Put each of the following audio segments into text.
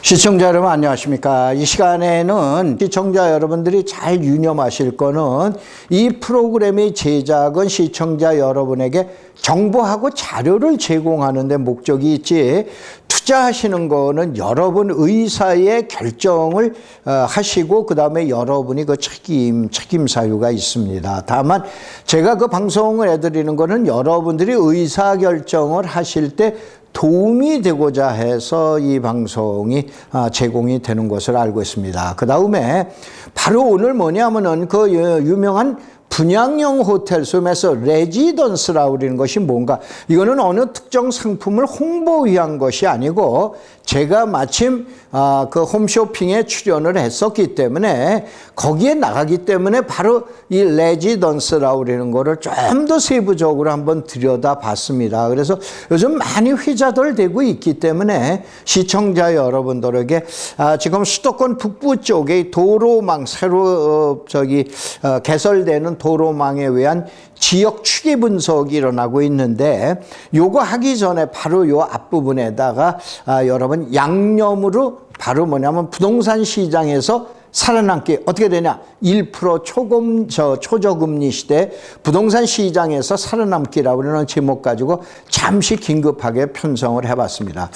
시청자 여러분 안녕하십니까? 이 시간에는 시청자 여러분들이 잘 유념하실 거는 이 프로그램의 제작은 시청자 여러분에게 정보하고 자료를 제공하는 데 목적이 있지, 투자하시는 거는 여러분 의사의 결정을 하시고 그 다음에 여러분이 그 책임 사유가 있습니다. 다만 제가 그 방송을 해드리는 거는 여러분들이 의사결정을 하실 때 도움이 되고자 해서 이 방송이 제공이 되는 것을 알고 있습니다. 그 다음에 바로 오늘 뭐냐면은 그 유명한 분양형 호텔 속에서 레지던스라고 그러는 것이 뭔가, 이거는 어느 특정 상품을 홍보 위한 것이 아니고 제가 마침 그 홈쇼핑에 출연을 했었기 때문에 거기에 나가기 때문에 바로 이 레지던스라고 그러는 거를 좀 더 세부적으로 한번 들여다봤습니다. 그래서 요즘 많이 회자들 되고 있기 때문에 시청자 여러분들에게 지금 수도권 북부 쪽에 도로망 새로 개설되는 도로망에 의한 지역 추계 분석이 일어나고 있는데, 요거 하기 전에 바로 요 앞부분에다가 여러분 양념으로 바로 뭐냐면 부동산 시장에서 살아남기 어떻게 되냐, 1% 초저금리 시대 부동산 시장에서 살아남기라고 하는 제목 가지고 잠시 긴급하게 편성을 해봤습니다.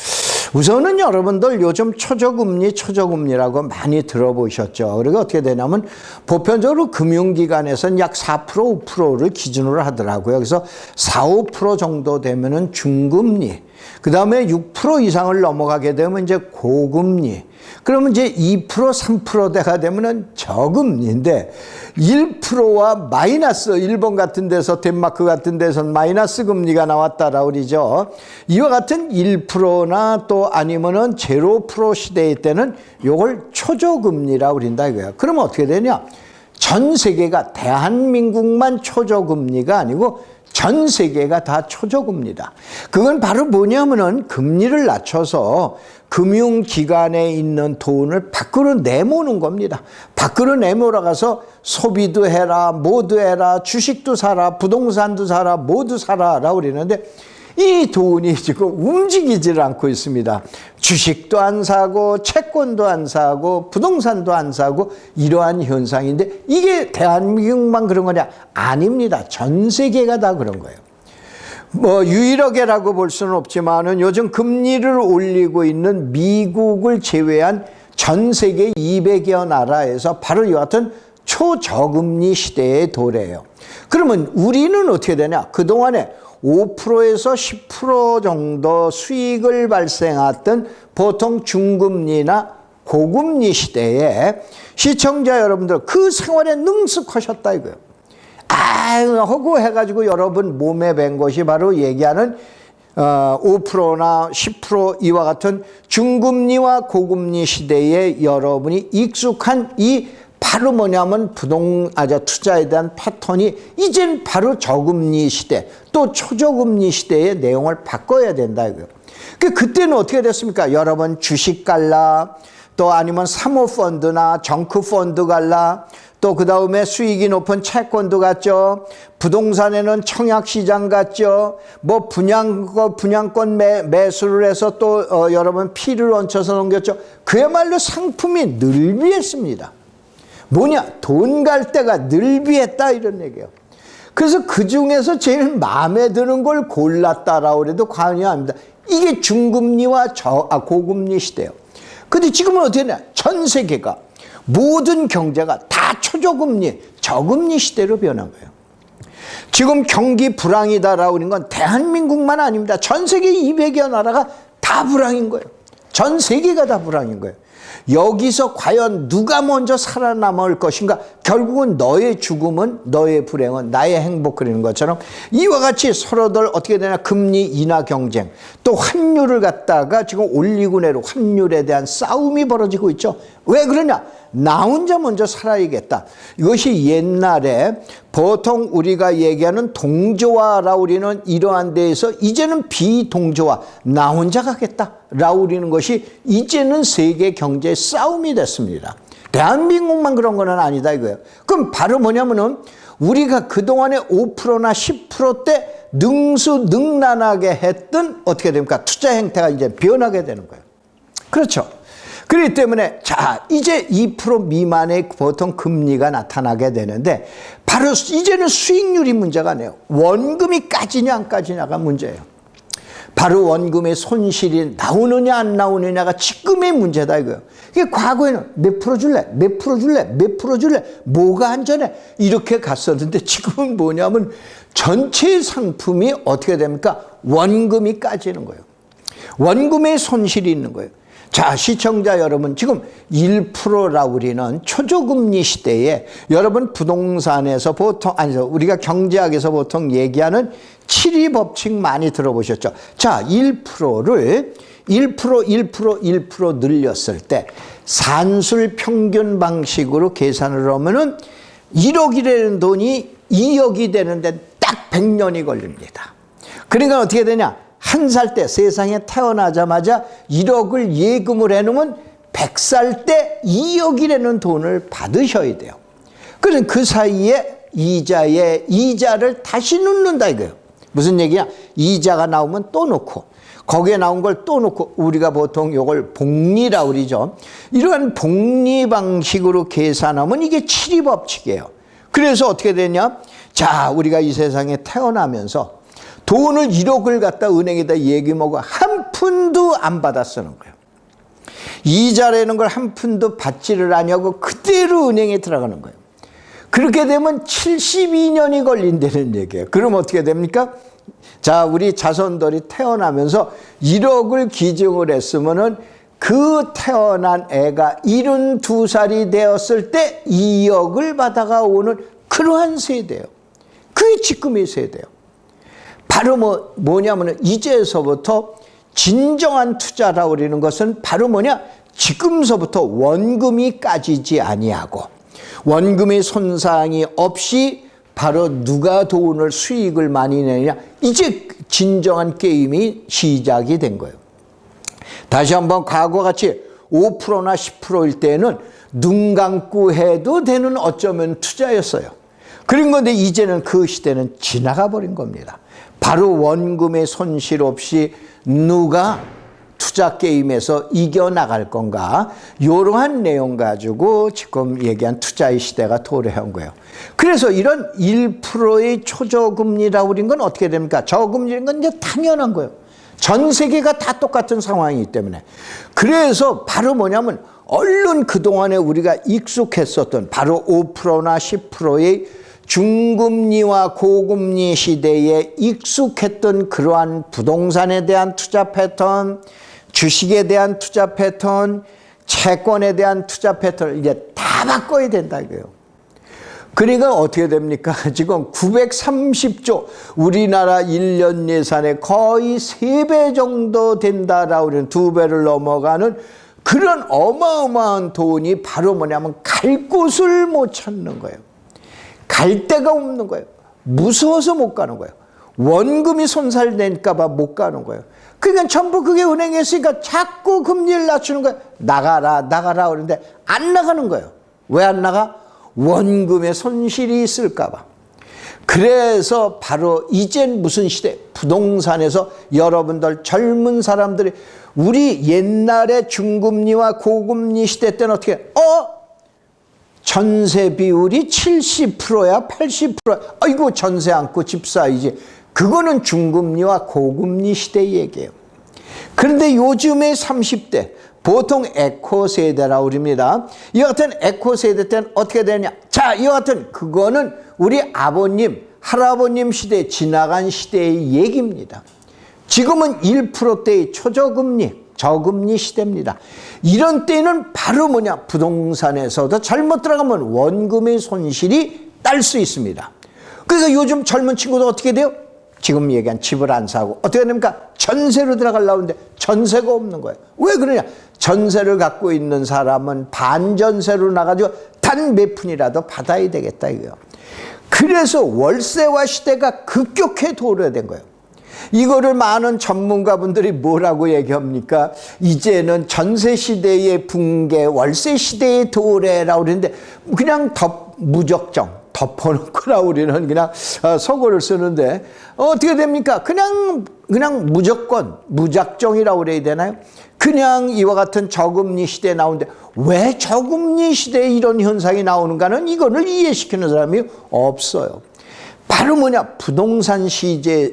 우선은 여러분들 요즘 초저금리라고 많이 들어보셨죠. 그리고 어떻게 되냐면 보편적으로 금융기관에서는 약 4%, 5%를 기준으로 하더라고요. 그래서 4, 5% 정도 되면은 중금리, 그 다음에 6% 이상을 넘어가게 되면 이제 고금리, 그러면 이제 2%, 3%대가 되면은 저금리인데, 1%와 마이너스, 일본 같은 데서 덴마크 같은 데서는 마이너스 금리가 나왔다라고 그러죠. 이와 같은 1%나 또 아니면은 0% 시대일 때는 요걸 초저금리라고 그런다 이거예요. 그러면 어떻게 되냐? 전 세계가 대한민국만 초저금리가 아니고 전 세계가 다 초저금리다. 그건 바로 뭐냐면은 금리를 낮춰서 금융기관에 있는 돈을 밖으로 내모는 겁니다. 밖으로 내몰아가서 소비도 해라, 뭐도 해라, 주식도 사라, 부동산도 사라, 뭐도 사라 라고 그러는데 이 돈이 지금 움직이질 않고 있습니다. 주식도 안 사고 채권도 안 사고 부동산도 안 사고 이러한 현상인데, 이게 대한민국만 그런 거냐? 아닙니다. 전 세계가 다 그런 거예요. 뭐 유일하게라고 볼 수는 없지만은 요즘 금리를 올리고 있는 미국을 제외한 전 세계 200여 나라에서 바로 이 같은 초저금리 시대의 도래예요. 그러면 우리는 어떻게 되냐? 그동안에 5%에서 10% 정도 수익을 발생했던 보통 중금리나 고금리 시대에 시청자 여러분들 그 생활에 능숙하셨다 이거예요. 하고 해가지고 여러분 몸에 밴 것이 바로 얘기하는 5%나 10% 이와 같은 중금리와 고금리 시대에 여러분이 익숙한 이 바로 뭐냐면 투자에 대한 패턴이 이젠 바로 저금리 시대 또 초저금리 시대의 내용을 바꿔야 된다 이거예요. 그때는 어떻게 됐습니까? 여러분 주식 갈라, 또 아니면 사모펀드나 정크펀드 갈라, 또 그 다음에 수익이 높은 채권도 갔죠. 부동산에는 청약시장 갔죠. 뭐 분양권 매수를 해서 또 여러분 피를 얹혀서 넘겼죠. 그야말로 상품이 늘비했습니다. 뭐냐? 돈 갈 데가 늘비했다 이런 얘기예요. 그래서 그 중에서 제일 마음에 드는 걸 골랐다라고 해도 과언이 아닙니다. 이게 중금리와 고금리 시대예요. 근데 지금은 어떻게 되냐? 전 세계가 모든 경제가 다 초저금리, 저금리 시대로 변한 거예요. 지금 경기 불황이다라고 하는 건 대한민국만 아닙니다. 전 세계 200여 나라가 다 불황인 거예요. 전 세계가 다 불황인 거예요. 여기서 과연 누가 먼저 살아남을 것인가? 결국은 너의 죽음은, 너의 불행은 나의 행복, 그러는 것처럼 이와 같이 서로들 어떻게 되나 금리 인하 경쟁, 또 환율을 갖다가 지금 올리고 내리고 환율에 대한 싸움이 벌어지고 있죠. 왜 그러냐? 나 혼자 먼저 살아야겠다. 이것이 옛날에 보통 우리가 얘기하는 동조화라고 우리는 이러한 데에서 이제는 비동조화, 나 혼자 가겠다라고 우리는 것이 이제는 세계 경제 싸움이 됐습니다. 대한민국만 그런 건 아니다 이거예요. 그럼 바로 뭐냐면은 우리가 그동안에 5%나 10%대 능수능란하게 했던 어떻게 됩니까? 투자 행태가 이제 변하게 되는 거예요. 그렇죠. 그렇기 때문에 자, 이제 2% 미만의 보통 금리가 나타나게 되는데 바로 이제는 수익률이 문제가 아니에요. 원금이 까지냐 안 까지냐가 문제예요. 바로 원금의 손실이 나오느냐 안 나오느냐가 지금의 문제다 이거예요. 이게 과거에는 몇 프로 줄래? 몇 프로 줄래? 몇 프로 줄래? 뭐가 안전해? 이렇게 갔었는데 지금은 뭐냐면 전체 상품이 어떻게 됩니까? 원금이 까지는 거예요. 원금의 손실이 있는 거예요. 자, 시청자 여러분, 지금 1%라고 우리는 초저금리 시대에 여러분 부동산에서 보통, 아니죠, 우리가 경제학에서 보통 얘기하는 7위 법칙 많이 들어보셨죠? 자, 1%를 1% 늘렸을 때 산술 평균 방식으로 계산을 하면은 1억이라는 돈이 2억이 되는데 딱 100년이 걸립니다. 그러니까 어떻게 되냐? 한 살 때 세상에 태어나자마자 1억을 예금을 해놓으면 100살 때 2억이라는 돈을 받으셔야 돼요. 그래서 그 사이에 이자를 다시 넣는다 이거예요. 무슨 얘기야? 이자가 나오면 또 넣고 거기에 나온 걸 또 넣고 우리가 보통 이걸 복리라고 그러죠. 이러한 복리 방식으로 계산하면 이게 7위 법칙이에요. 그래서 어떻게 되냐? 자, 우리가 이 세상에 태어나면서 돈을 1억을 갖다 은행에다 예금하고 한 푼도 안 받아 쓰는 거예요. 이자라는 걸 한 푼도 받지를 아니하고 그대로 은행에 들어가는 거예요. 그렇게 되면 72년이 걸린다는 얘기예요. 그럼 어떻게 됩니까? 자, 우리 자손들이 태어나면서 1억을 기증을 했으면은 그 태어난 애가 72살이 되었을 때 2억을 받아가 오는 그러한 세대예요. 그게 지금의 세대예요. 바로 뭐냐면 이제서부터 진정한 투자라고 그러는 것은 바로 뭐냐? 지금서부터 원금이 까지지 아니하고 원금의 손상이 없이 바로 누가 돈을 수익을 많이 내느냐, 이제 진정한 게임이 시작이 된 거예요. 다시 한번 과거같이 5%나 10%일 때는 눈 감고 해도 되는 어쩌면 투자였어요. 그런 건데 이제는 그 시대는 지나가 버린 겁니다. 바로 원금의 손실 없이 누가 투자 게임에서 이겨나갈 건가, 이러한 내용 가지고 지금 얘기한 투자의 시대가 도래한 거예요. 그래서 이런 1%의 초저금리라고 그런 건 어떻게 됩니까? 저금리인 건 이제 당연한 거예요. 전 세계가 다 똑같은 상황이기 때문에. 그래서 바로 뭐냐면 얼른 그동안에 우리가 익숙했었던 바로 5%나 10%의 중금리와 고금리 시대에 익숙했던 그러한 부동산에 대한 투자 패턴, 주식에 대한 투자 패턴, 채권에 대한 투자 패턴을 이제 다 바꿔야 된다 이거예요. 그러니까 어떻게 됩니까? 지금 930조, 우리나라 1년 예산의 거의 3배 정도 된다라고 그러는 2배를 넘어가는 그런 어마어마한 돈이 바로 뭐냐면 갈 곳을 못 찾는 거예요. 갈 데가 없는 거예요. 무서워서 못 가는 거예요. 원금이 손살될까 봐 못 가는 거예요. 그러니까 전부 그게 은행에 있으니까 자꾸 금리를 낮추는 거예요. 나가라 그러는데 안 나가는 거예요. 왜 안 나가? 원금의 손실이 있을까 봐. 그래서 바로 이젠 무슨 시대? 부동산에서 여러분들 젊은 사람들이 우리 옛날에 중금리와 고금리 시대 때는 어떻게 전세 비율이 70%야 80%야. 아이고 전세 않고 집 사이지. 그거는 중금리와 고금리 시대 얘기예요. 그런데 요즘의 30대 보통 에코 세대라고 그럽니다. 이 같은 에코 세대 때는 어떻게 되냐? 자, 이 같은 그거는 우리 아버님, 할아버님 시대 지나간 시대의 얘기입니다. 지금은 1%대의 초저금리, 저금리 시대입니다. 이런 때는 바로 뭐냐? 부동산에서도 잘못 들어가면 원금의 손실이 딸 수 있습니다. 그래서 요즘 젊은 친구도 어떻게 돼요? 지금 얘기한 집을 안 사고 어떻게 됩니까? 전세로 들어가려고 하는데 전세가 없는 거예요. 왜 그러냐? 전세를 갖고 있는 사람은 반전세로 나가지고 단 몇 푼이라도 받아야 되겠다 이거예요. 그래서 월세화 시대가 급격히 도래된 거예요. 이거를 많은 전문가분들이 뭐라고 얘기합니까? 이제는 전세 시대의 붕괴, 월세 시대의 도래라고 그러는데 그냥 무적정 덮어놓거나 우리는 그냥 속어를 쓰는데 어떻게 됩니까? 그냥 무조건 무작정이라고 그래야 되나요? 그냥 이와 같은 저금리 시대에 나오는데 왜 저금리 시대에 이런 현상이 나오는가는 이거를 이해시키는 사람이 없어요. 바로 뭐냐? 부동산 시대에서도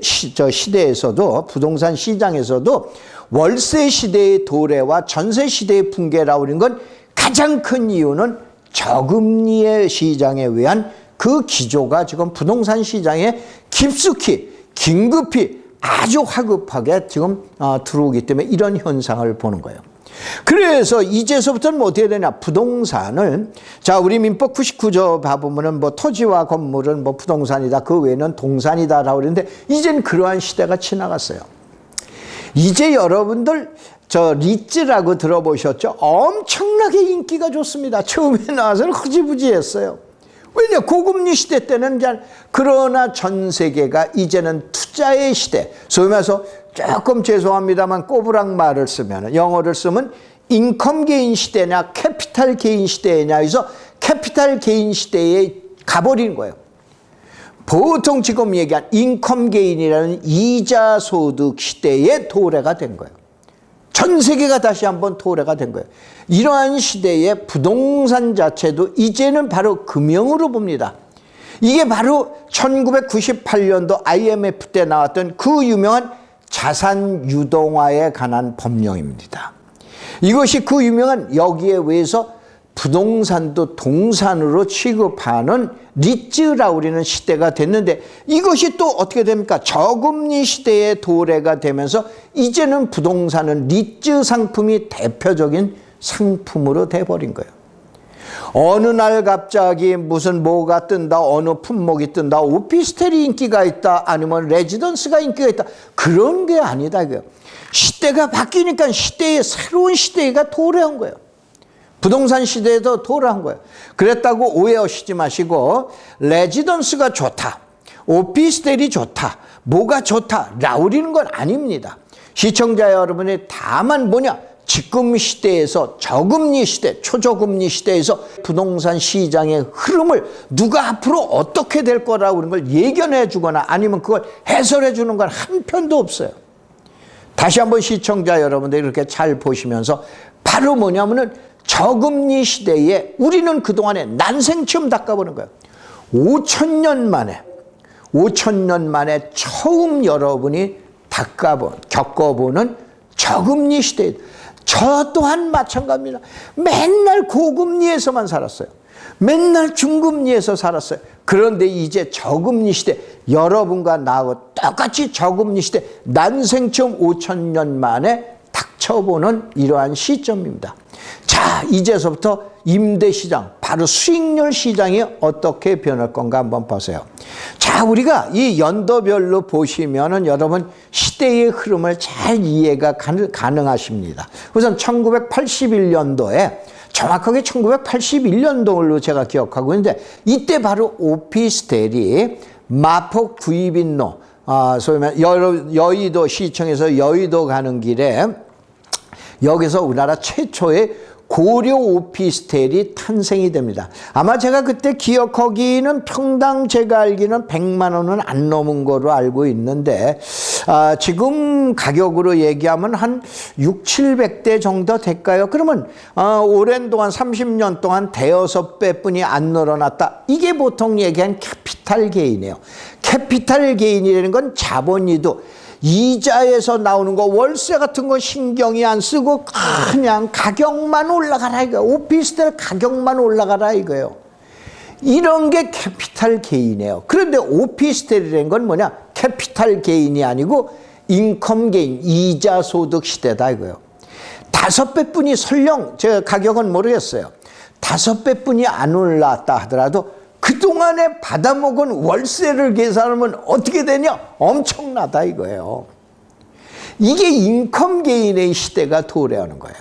부동산 시장에서도 월세 시대의 도래와 전세 시대의 붕괴라고 하는 건 가장 큰 이유는 저금리의 시장에 의한 그 기조가 지금 부동산 시장에 깊숙이 긴급히 아주 화급하게 지금 들어오기 때문에 이런 현상을 보는 거예요. 그래서 이제서부터는 뭐 어떻게 되냐? 부동산을, 자, 우리 민법 99조 봐보면은 뭐 토지와 건물은 뭐 부동산이다, 그 외에는 동산이다라고 그러는데 이제는 그러한 시대가 지나갔어요. 이제 여러분들 저 리츠라고 들어보셨죠? 엄청나게 인기가 좋습니다. 처음에 나와서는 흐지부지했어요. 왜냐? 고금리 시대 때는 그러나 전 세계가 이제는 투자의 시대, 소위 말해서 조금 죄송합니다만 꼬부랑 말을 쓰면, 영어를 쓰면 인컴 게인 시대냐 캐피탈 게인 시대냐 해서 캐피탈 게인 시대에 가버리는 거예요. 보통 지금 얘기한 인컴 게인이라는 이자 소득 시대의 도래가 된 거예요. 전 세계가 다시 한번 도래가 된 거예요. 이러한 시대에 부동산 자체도 이제는 바로 금융으로 봅니다. 이게 바로 1998년도 IMF 때 나왔던 그 유명한 자산 유동화에 관한 법령입니다. 이것이 그 유명한 여기에 의해서 부동산도 동산으로 취급하는 리츠라고 우리는 시대가 됐는데 이것이 또 어떻게 됩니까? 저금리 시대에 도래가 되면서 이제는 부동산은 리츠 상품이 대표적인 상품으로 돼버린 거예요. 어느 날 갑자기 무슨 뭐가 뜬다, 어느 품목이 뜬다, 오피스텔이 인기가 있다, 아니면 레지던스가 인기가 있다, 그런 게 아니다 이거예요. 시대가 바뀌니까 시대에 새로운 시대가 도래한 거예요. 부동산 시대에도 도래한 거예요. 그랬다고 오해하시지 마시고 레지던스가 좋다, 오피스텔이 좋다, 뭐가 좋다 라우리는 건 아닙니다. 시청자 여러분이 다만 뭐냐? 지금 시대에서 저금리 시대, 초저금리 시대에서 부동산 시장의 흐름을 누가 앞으로 어떻게 될 거라고 그런 걸 예견해 주거나 아니면 그걸 해설해 주는 건 한 편도 없어요. 다시 한번 시청자 여러분들이 이렇게 잘 보시면서 바로 뭐냐면은 저금리 시대에 우리는 그동안에 난생 처음 닦아보는 거예요. 5,000년 만에 처음 여러분이 겪어보는 저금리 시대. 저 또한 마찬가지입니다. 맨날 고금리에서만 살았어요. 맨날 중금리에서 살았어요. 그런데 이제 저금리 시대, 여러분과 나하고 똑같이 저금리 시대, 난생 처음 5,000년 만에 닥쳐보는 이러한 시점입니다. 자, 이제서부터 임대시장, 바로 수익률 시장이 어떻게 변할 건가 한번 보세요. 자, 우리가 이 연도별로 보시면은 여러분 시대의 흐름을 잘 이해가 가능하십니다. 우선 1981년도에 정확하게 1981년도로 제가 기억하고 있는데 이때 바로 오피스텔이 마포 구입인로, 소위 말해 여의도 시청에서 여의도 가는 길에 여기서 우리나라 최초의 고려 오피스텔이 탄생이 됩니다. 아마 제가 그때 기억하기는 평당 제가 알기는 100만 원은 안 넘은 거로 알고 있는데 지금 가격으로 얘기하면 한 600~700대 정도 될까요? 그러면 오랜 동안 30년 동안 대여섯 배뿐이 안 늘어났다. 이게 보통 얘기한 캐피탈 게인이에요. 캐피탈 게인이라는 건 자본이도 이자에서 나오는 거, 월세 같은 거 신경이 안 쓰고 그냥 가격만 올라가라 이거예요. 오피스텔 가격만 올라가라 이거예요. 이런 게 캐피탈 게인이에요. 그런데 오피스텔이라는 건 뭐냐? 캐피탈 게인이 아니고 인컴 게인, 이자 소득 시대다 이거예요. 5배뿐이 설령 제가 가격은 모르겠어요. 5배뿐이 안 올랐다 하더라도 그동안에 받아먹은 월세를 계산하면 어떻게 되냐? 엄청나다 이거예요. 이게 인컴 게인의 시대가 도래하는 거예요.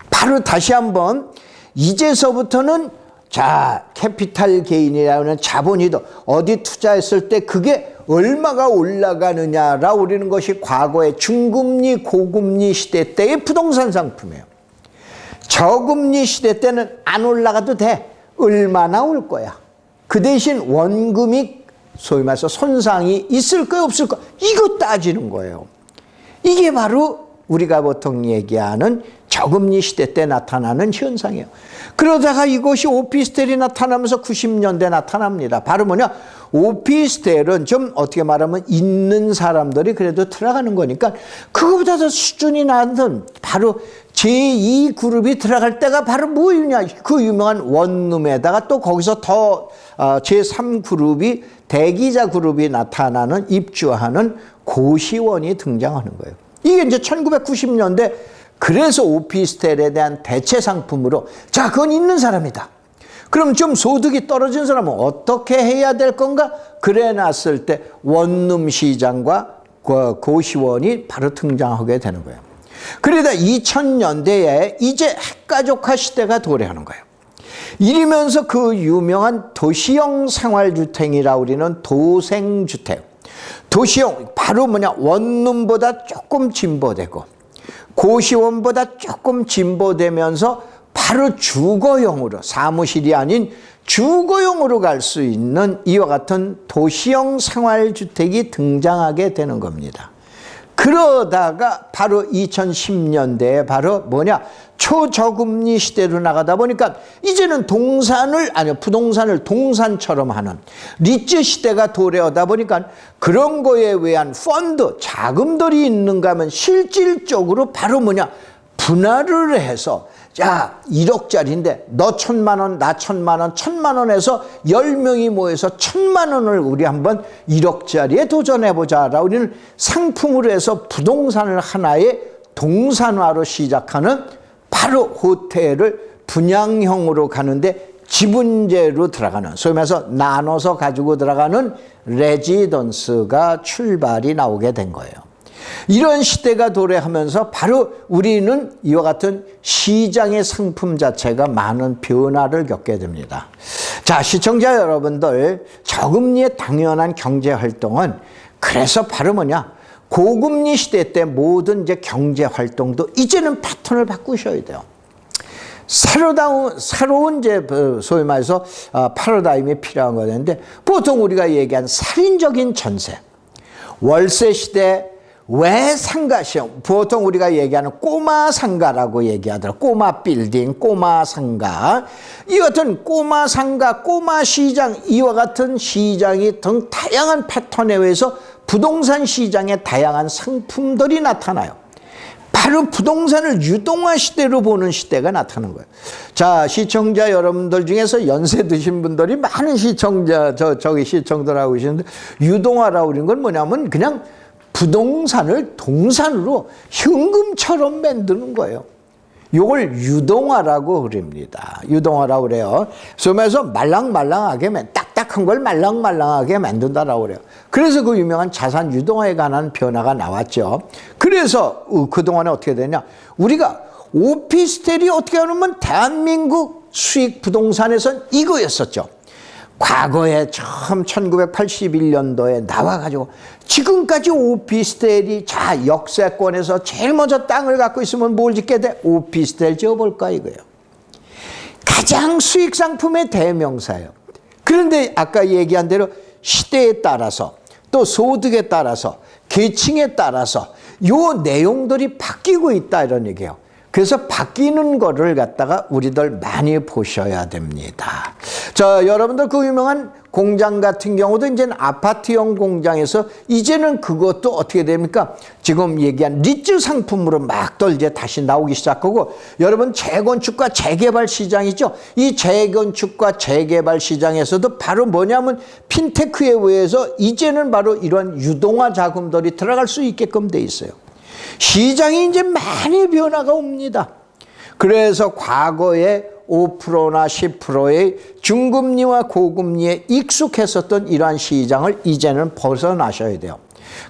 바로 다시 한번 이제서부터는 자, 캐피탈 게인이라는 자본이도 어디 투자했을 때 그게 얼마가 올라가느냐라고 우리는 것이 과거의 중금리, 고금리 시대 때의 부동산 상품이에요. 저금리 시대 때는 안 올라가도 돼. 얼마나 올 거야? 그 대신 원금이 소위 말해서 손상이 있을까 없을까 이거 따지는 거예요. 이게 바로 우리가 보통 얘기하는 저금리 시대 때 나타나는 현상이에요. 그러다가 이것이 오피스텔이 나타나면서 90년대 나타납니다. 바로 뭐냐? 오피스텔은 좀 어떻게 말하면 있는 사람들이 그래도 들어가는 거니까 그거보다 더 수준이 낮은 바로 제2그룹이 들어갈 때가 바로 뭐냐? 그 유명한 원룸에다가 또 거기서 더 제3그룹이 대기자 그룹이 나타나는 입주하는 고시원이 등장하는 거예요. 이게 이제 1990년대 그래서 오피스텔에 대한 대체 상품으로 자, 그건 있는 사람이다. 그럼 좀 소득이 떨어진 사람은 어떻게 해야 될 건가? 그래 놨을 때 원룸 시장과 고시원이 바로 등장하게 되는 거예요. 그러다 2000년대에 이제 핵가족화 시대가 도래하는 거예요. 이러면서 그 유명한 도시형 생활주택이라고 우리는 도생주택. 도시형 바로 뭐냐? 원룸보다 조금 진보되고 고시원보다 조금 진보되면서 바로 주거용으로 사무실이 아닌 주거용으로 갈 수 있는 이와 같은 도시형 생활주택이 등장하게 되는 겁니다. 그러다가 바로 2010년대에 바로 뭐냐? 초저금리 시대로 나가다 보니까 이제는 부동산을 동산처럼 하는 리츠 시대가 도래하다 보니까 그런 거에 의한 펀드, 자금들이 있는가 하면 실질적으로 바로 뭐냐? 분할을 해서 자, 1억짜리인데 너 1,000만 원, 나 1,000만 원, 1,000만 원에서 10명이 모여서 1,000만 원을 우리 한번 1억짜리에 도전해보자 라고 우리는 상품으로 해서 부동산을 하나의 동산화로 시작하는 바로 호텔을 분양형으로 가는데 지분제로 들어가는 소위 말해서 나눠서 가지고 들어가는 레지던스가 출발이 나오게 된 거예요. 이런 시대가 도래하면서 바로 우리는 이와 같은 시장의 상품 자체가 많은 변화를 겪게 됩니다. 자, 시청자 여러분들, 저금리의 당연한 경제활동은 그래서 바로 뭐냐? 고금리 시대 때 모든 이제 경제활동도 이제는 패턴을 바꾸셔야 돼요. 새로운 이제 소위 말해서 패러다임이 필요한 거였는데 보통 우리가 얘기한 살인적인 전세, 월세 시대, 왜 상가시형, 보통 우리가 얘기하는 꼬마 상가라고 얘기하더라고요. 꼬마 빌딩, 꼬마 상가. 이 같은 꼬마 상가, 꼬마 시장, 이와 같은 시장이 등 다양한 패턴에 의해서 부동산 시장에 다양한 상품들이 나타나요. 바로 부동산을 유동화 시대로 보는 시대가 나타나는 거예요. 자, 시청자 여러분들 중에서 연세 드신 분들이 많은 시청들하고 계시는데 유동화라고 하는 건 뭐냐면 그냥 부동산을 동산으로 현금처럼 만드는 거예요. 이걸 유동화라고 그럽니다. 유동화라고 그래요. 소매에서 말랑말랑하게, 딱딱한 걸 말랑말랑하게 만든다라고 그래요. 그래서 그 유명한 자산 유동화에 관한 변화가 나왔죠. 그래서 그동안에 어떻게 되냐. 우리가 오피스텔이 어떻게 하면 대한민국 수익 부동산에선 이거였었죠. 과거에 처음 1981년도에 나와가지고 지금까지 오피스텔이 자 역세권에서 제일 먼저 땅을 갖고 있으면 뭘 짓게 돼? 오피스텔 지어볼까 이거예요. 가장 수익 상품의 대명사예요. 그런데 아까 얘기한 대로 시대에 따라서 또 소득에 따라서 계층에 따라서 요 내용들이 바뀌고 있다 이런 얘기예요. 그래서 바뀌는 거를 갖다가 우리들 많이 보셔야 됩니다. 자, 여러분들 그 유명한 공장 같은 경우도 이제는 아파트형 공장에서 이제는 그것도 어떻게 됩니까? 지금 얘기한 리츠 상품으로 막들 이제 다시 나오기 시작하고 여러분 재건축과 재개발 시장이죠. 이 재건축과 재개발 시장에서도 바로 뭐냐면 핀테크에 의해서 이제는 바로 이런 유동화 자금들이 들어갈 수 있게끔 돼 있어요. 시장이 이제 많이 변화가 옵니다. 그래서 과거에 5%나 10%의 중금리와 고금리에 익숙했었던 이러한 시장을 이제는 벗어나셔야 돼요.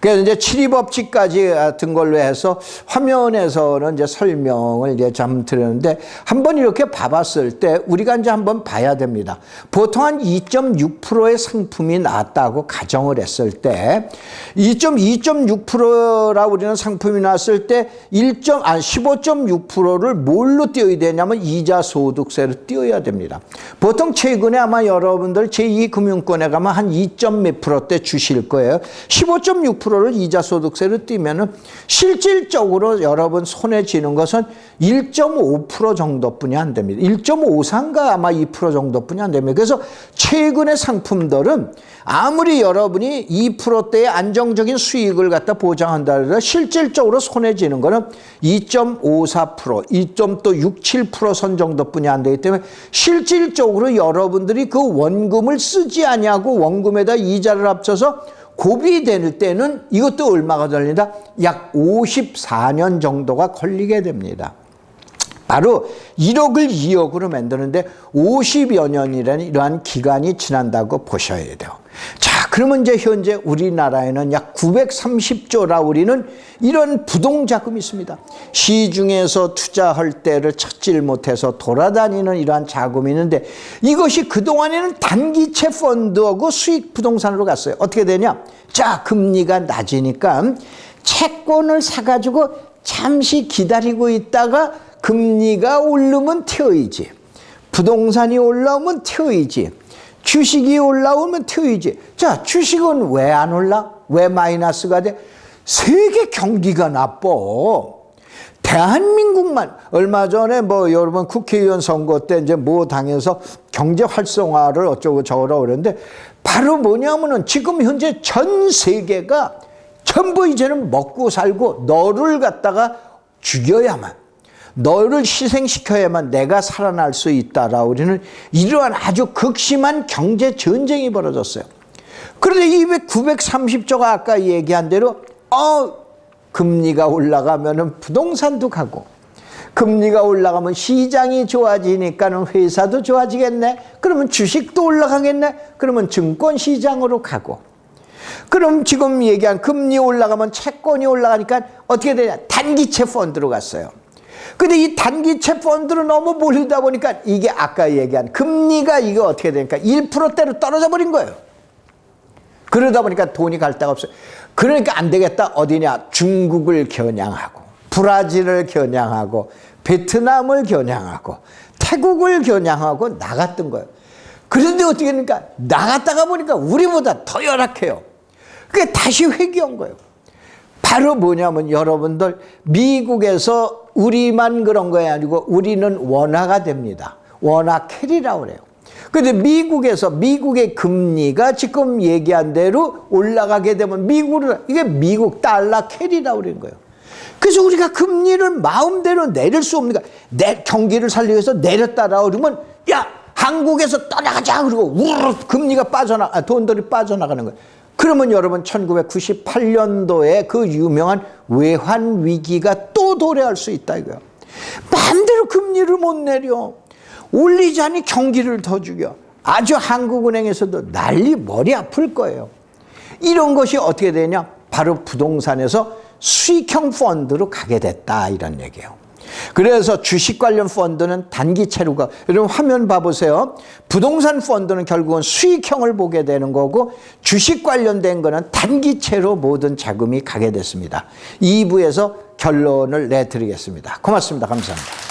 그래서 이제 칠의법칙까지 같은 걸로 해서 화면에서는 이제 설명을 이제 좀 드렸는데 한번 이렇게 봐봤을 때 우리가 이제 한번 봐야 됩니다. 보통 한 2.6%의 상품이 나왔다고 가정을 했을 때 2.6%라 우리는 상품이 나왔을 때 15.6%를 뭘로 띄어야 되냐면 이자 소득세로 띄어야 됩니다. 보통 최근에 아마 여러분들 제2금융권에 가면 한 2몇 %대 주실 거예요. 15.6%를 이자 소득세로 띄면은 실질적으로 여러분 손에 쥐는 것은 1.5% 정도뿐이 안 됩니다. 1.53가 아마 2% 정도뿐이 안 됩니다. 그래서 최근의 상품들은 아무리 여러분이 2%대의 안정적인 수익을 갖다 보장한다 해도 실질적으로 손에 쥐는 거는 2.54%, 2.67% 선 정도뿐이 안 되기 때문에 실질적으로 여러분들이 그 원금을 쓰지 아니하고 원금에다 이자를 합쳐서 곱이 될 때는 이것도 얼마가 걸린다? 약 54년 정도가 걸리게 됩니다. 바로 1억을 2억으로 만드는데 50여 년이라는 이러한 기간이 지난다고 보셔야 돼요. 자, 그러면 이제 현재 우리나라에는 약 930조라 우리는 이런 부동자금이 있습니다. 시중에서 투자할 때를 찾질 못해서 돌아다니는 이러한 자금이 있는데 이것이 그동안에는 단기채 펀드하고 수익 부동산으로 갔어요. 어떻게 되냐? 자, 금리가 낮으니까 채권을 사가지고 잠시 기다리고 있다가 금리가 오르면 튀어야지. 부동산이 올라오면 튀어야지. 주식이 올라오면 튀어야지. 자, 주식은 왜 안 올라? 왜 마이너스가 돼? 세계 경기가 나빠. 대한민국만 얼마 전에 뭐 여러분 국회의원 선거 때 이제 뭐 당에서 경제 활성화를 어쩌고 저쩌고 그러는데 바로 뭐냐면은 지금 현재 전 세계가 전부 이제는 먹고 살고 너를 갖다가 죽여야만 너를 희생시켜야만 내가 살아날 수 있다라 우리는 이러한 아주 극심한 경제 전쟁이 벌어졌어요. 그런데 이 930조가 아까 얘기한 대로 금리가 올라가면은 부동산도 가고 금리가 올라가면 시장이 좋아지니까는 회사도 좋아지겠네. 그러면 주식도 올라가겠네. 그러면 증권 시장으로 가고. 그럼 지금 얘기한 금리 올라가면 채권이 올라가니까 어떻게 되냐? 단기채 펀드로 갔어요. 근데 이 단기채 펀드로 너무 몰리다 보니까 이게 아까 얘기한 금리가 이거 어떻게 되니까 1%대로 떨어져 버린 거예요. 그러다 보니까 돈이 갈 데가 없어요. 그러니까 안 되겠다. 어디냐? 중국을 겨냥하고 브라질을 겨냥하고 베트남을 겨냥하고 태국을 겨냥하고 나갔던 거예요. 그런데 어떻게 됩니까? 나갔다가 보니까 우리보다 더 열악해요. 그게 다시 회귀한 거예요. 바로 뭐냐면 여러분들 미국에서 우리만 그런 거 아니고 우리는 원화가 됩니다. 원화 캐리라고 그래요. 그런데 미국에서 미국의 금리가 지금 얘기한 대로 올라가게 되면 이게 미국 달러 캐리라고 그러는 거예요. 그래서 우리가 금리를 마음대로 내릴 수 없는 거야. 내 경기를 살리기 위해서 내렸다라 그러면 야 한국에서 떠나가자 그러고 우르르 금리가 돈들이 빠져나가는 거예요. 그러면 여러분 1998년도에 그 유명한 외환 위기가 또 도래할 수 있다 이거야. 마음대로 금리를 못 내려. 올리자니 경기를 더 죽여. 아주 한국은행에서도 난리 머리 아플 거예요. 이런 것이 어떻게 되냐? 바로 부동산에서 수익형 펀드로 가게 됐다 이런 얘기예요. 그래서 주식 관련 펀드는 단기채로 가. 여러분 화면 봐보세요. 부동산 펀드는 결국은 수익형을 보게 되는 거고 주식 관련된 거는 단기채로 모든 자금이 가게 됐습니다. 2부에서 결론을 내드리겠습니다. 고맙습니다. 감사합니다.